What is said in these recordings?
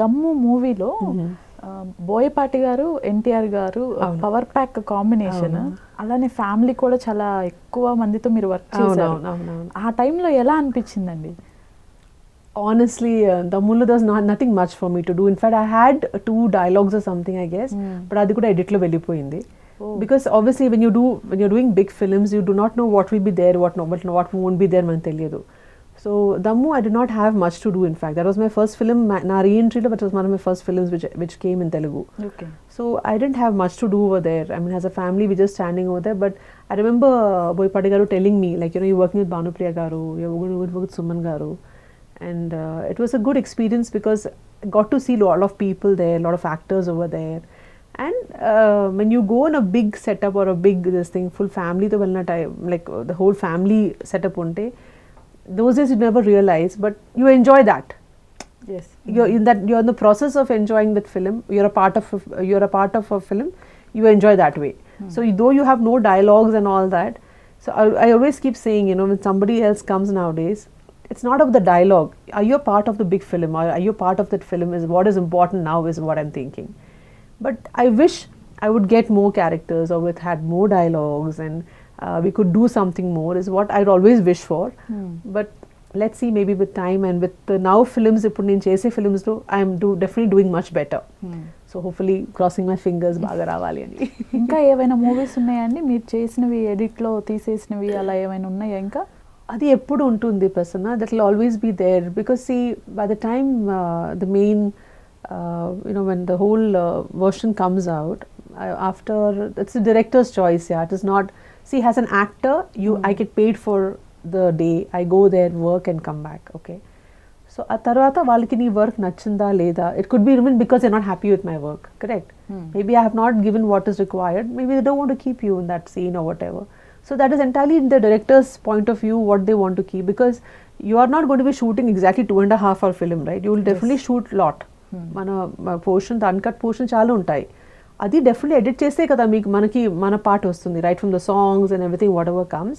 దమ్ము మూవీలో బోయపాటి గారు ఎన్టీఆర్ గారు పవర్ ప్యాక్ కాంబినేషన్, అలానే ఫ్యామిలీ కూడా చాలా ఎక్కువ మందితో మీరు వర్క్ చేశారు. ఆ టైంలో ఎలా అనిపించిందండి? Honestly, Dammulo there's nothing much for me to do. In fact, I had 2 dialogues or something, I guess, but adi kuda edit lo vellipoyindi. Because obviously when you're doing big films, you do not know what will be there, what won't be there man teliyadu. So Dammu, I did not have much to do. In fact, that was my first film, na re-entry lo, but it was one of my first films which came in Telugu. Okay. So I didn't have much to do over there. I mean, as a family, we just standing over there. But I remember Boyapati garu telling me, like, you're working with Bhanupriya garu, you're going to work with Suman garu. And it was a good experience because I got to see a lot of people there, a lot of actors over there. And when you go on a big setup or a big this thing, full family to velna time, like the whole family setup unte, those days you never realize, but you enjoy that. Yes. You're in the process of enjoying that film. You're a part of a film. You enjoy that way. So though you have no dialogues and all that, so I always keep saying, when somebody else comes nowadays, it's not of the dialogue. Are you a part of the big film? Or are you a part of that film? Is what is important now is what I'm thinking. But I wish I would get more characters or had more dialogues and we could do something more is what I'd always wish for. But let's see, maybe with time and with the now films, ippudu nenu chese films lo I am definitely doing much better. So hopefully crossing my fingers baga ravali ani. ఇంకా ఏమైనా movies ఉన్నాయండి మీరు చేసినవి edit లో తీసేసినవి అలా ఏమైనా ఉన్నాయా ఇంకా? అది ఎప్పుడు ఉంటుంది Prasanna, that will always be there because see, by the time the main when the whole version comes out, after it's the director's choice. It is not, see, as an actor I get paid for the day, I go there, work and come back. Okay, so a tarvata valiki nee work nachinda leda, it could be even because they're not happy with my work, correct? Maybe I have not given what is required, maybe they don't want to keep you in that scene or whatever. So that is entirely in the director's point of view what they want to keep, because you are not going to be shooting exactly 2.5 hour film, right? You will definitely shoot lot. Mana portion, the uncut portion chaala untai. Adi definitely edit cheste kada meeku manaki mana part vastundi, right from the songs and everything, whatever comes,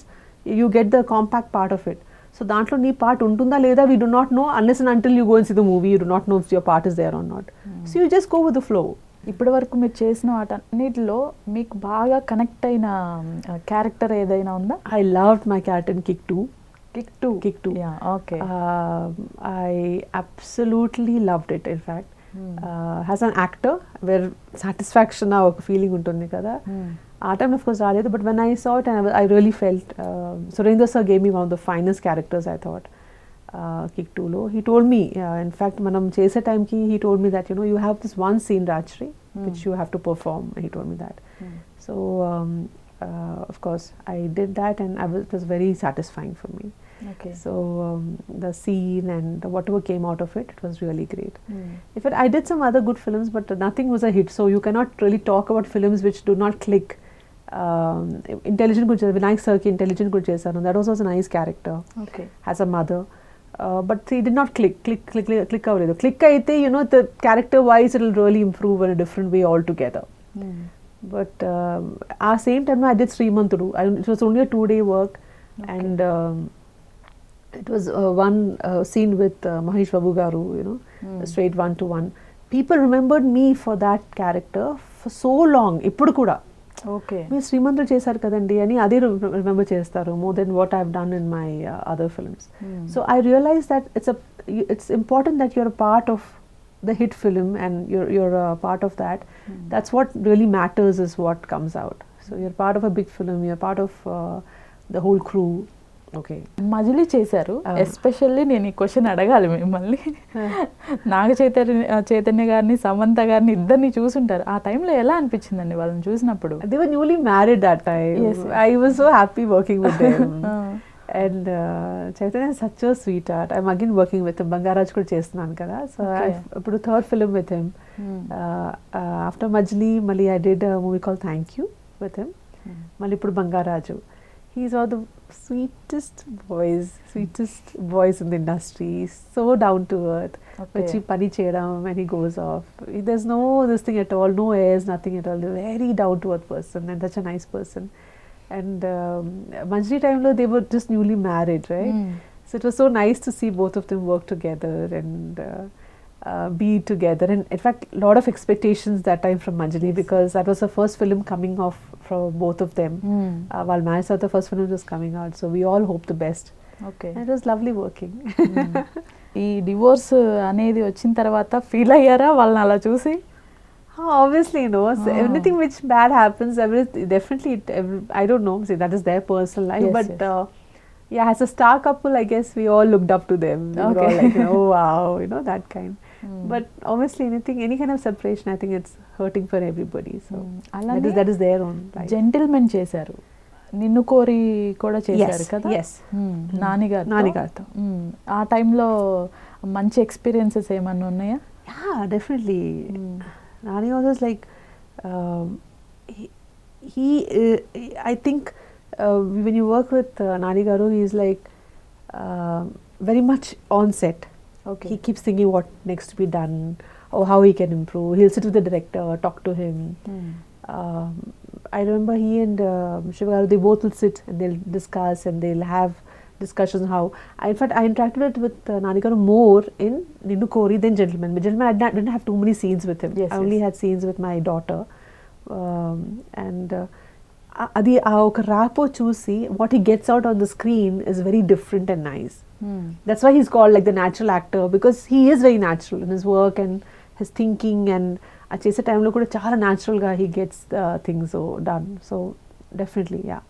you get the compact part of it. So dantlo nee part untunda leda, we do not know unless and until you go and see the movie. You do not know if your part is there or not. So you just go with the flow. ఇప్పటి వరకు మీరు చేసిన వాటన్నిటిలో మీకు బాగా connect అయిన character ఏదైనా ఉందా? I loved my character in Kick 2. Kick 2. Yeah, okay. I absolutely loved it, in fact. As an actor, where satisfaction na oka feeling untundi kada. Aa time of course raaledu, but when I saw it, I really felt Surendra sir gave me one of the finest characters, I thought. Kick 2 lo he told me, in fact manam chese time ki he told me that you have this one scene, Rajshri, which you have to perform. He told me that. So of course I did that and it was very satisfying for me. Okay. So the scene and whatever came out of it was really great. In fact, I did some other good films, but nothing was a hit, so you cannot really talk about films which do not click. Intelligent Guru, Vinayak sir ki Intelligent Guru chesanu, that was a nice character. Okay. As a mother, but he did not click avaledu. Click aithe, the character wise it will really improve in a different way altogether. But at the same time I did Srimantudu. It was only a 2-day work. Okay. And it was one scene with Mahesh Babu garu, straight 1-to-1. People remembered me for that character for so long. Ippudu kuda. Okay. మీరు శ్రీమంతుడు చేశారు కదండి అని అదే remember చేస్తారు more than what I have done in my other films. So I realize that it's important that your part of the hit film and you're a part of that. That's what really matters, is what comes out. So you're part of a big film, you're part of the whole crew. Okay, Majili చేశారు. Especially నేను ఈ question అడగాలి మిమ్మల్ని. నాగ చైతన్య గారిని, సమంత గారిని ఇద్దరిని చూసుంటారు. ఆ టైంలో ఎలా అనిపించిందండి వాళ్ళని చూసినప్పుడు? They were newly married that time. Yes. I was so happy working with them. And Chaitanya is such a sweetheart. I'm again working with him. Bangaraj kuda chestunnanu kada. So ఇప్పుడు third film with him. After Majli, Mali I did a movie called Thank You with him. Mali ఇప్పుడు Bangaraju. He's one of the sweetest boys in the industry. So down to earth. Vachi pani cheyadam when he goes off. There's no this thing at all, no airs, nothing at all. Very down to earth person and such a nice person. And Manjri time lo they were just newly married, right? So it was so nice to see both of them work together. And be together. And in fact, a lot of expectations that time from Manjali, because that was the first film coming off for both of them. While Maya the first film was coming out, so we all hoped the best. Okay. And it was lovely working. ఈ divorce అనేది వచ్చిన తర్వాత feel అయ్యారా వాళ్ళని అలా చూసి? Obviously, anything which bad happens, definitely, I don't know, see, that is their personal life, Yes, but yes. yeah, as a star couple, I guess we all looked up to them. We were all Okay. like, oh wow, that kind. But obviously, any kind of separation, I think it's hurting for everybody. So అలానే that is their own life. Gentleman చేశారు, నిన్ను కోరి కూడా చేశారు Yes, కదా? yes. నానిగారు. నానిగారితో. ఆ టైంలో మంచి experiences ఏమన్నా ఉన్నాయా? Yeah, definitely. Nani was like, he I think when you work with Nani Garu, he's like very much on set. Okay. He keeps thinking what next to be done or how he can improve. He'll sit with the director, talk to him. I remember he and Shiva Garu, they both will sit and they'll discuss and they'll have discussions how. In fact, I interacted with Nani Garu more in Ninnu Kori than Gentleman. But Gentleman, I didn't have too many scenes with him. Yes, I only yes. had scenes with my daughter. And అది ఆ ఒక rapport చూసి what he gets out on the screen is very different and nice. That's why he's called like the natural actor, because he is very natural in his work and his thinking, and ఆ చేసే టైంలో కూడా చాలా natural గా he gets things done. So definitely, yeah.